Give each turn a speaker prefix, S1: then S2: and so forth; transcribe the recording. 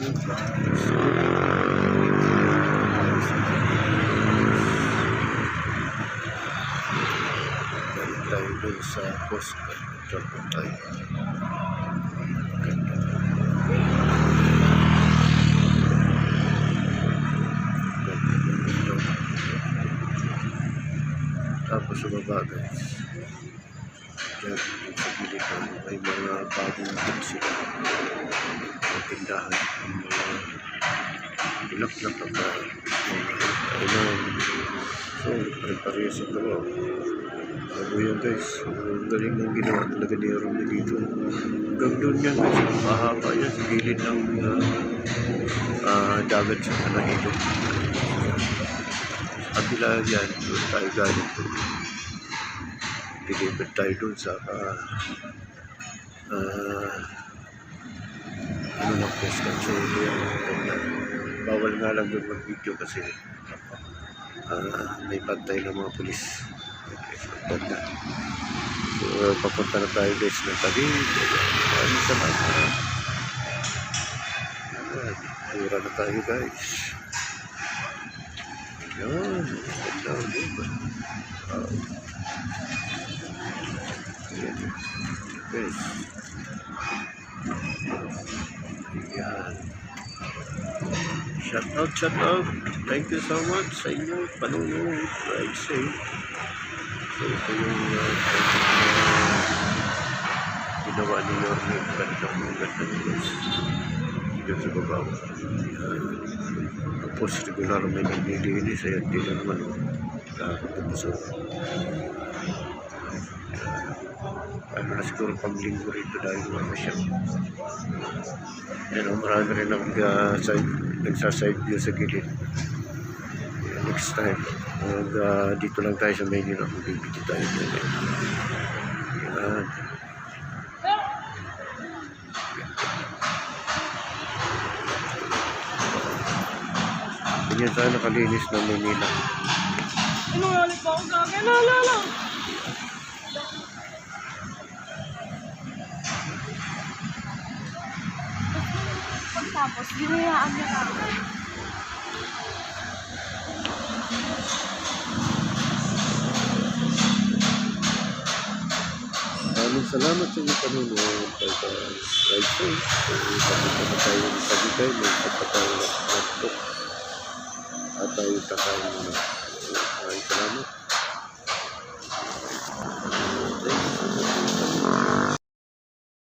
S1: tayo dun sa post control tayo. Tapos sa baba guys, dyan sa gilid may mga bagong sila tindahan, mga ilak-lak na kailangan. So pare-parehas ito bago yan guys. Ang galing ng ginawa talaga ni Romel dito. Hanggang doon yan guys, mahaba yan sa gilid ng dagat sa Panahilo. Kabila yan, doon tayo galing doon. Deliver tayo doon sa ano na press kasi bawal nga lang doon mag-video kasi may pantay ng mga pulis. Banda. So papunta na tayo guys ng tabi. Ano sa mga tura na tayo guys. Yan, ganda diba? Guys, yan. Shout out. Thank you so much sa inyo panunod. Right safe. So ito yung ginawa ni Yorme. Gandang guys. Dito sa babaw. Tapos regular may naglilinis. Ayan, di na naman. Nakakapagpuso. Ano na siguro pang-linggo rito dahil naman siya. Yan, marami rin nagsaside view sa gilid. Next time dito lang tayo sa Maynila, magbibigay tayo dyan. Yan. Ganyan tayo nakalinis ng Maynila.
S2: Ano nga ulit ba ako gagawin? Lala! Pagtapos, ginayaan niya ako.
S1: Maraming salamat sa inyo panunod. Right safe. So, papunta na tayo ng Tagaytay. May pagkatayo na laptop. At tayo kakain muna. Maraming salamat.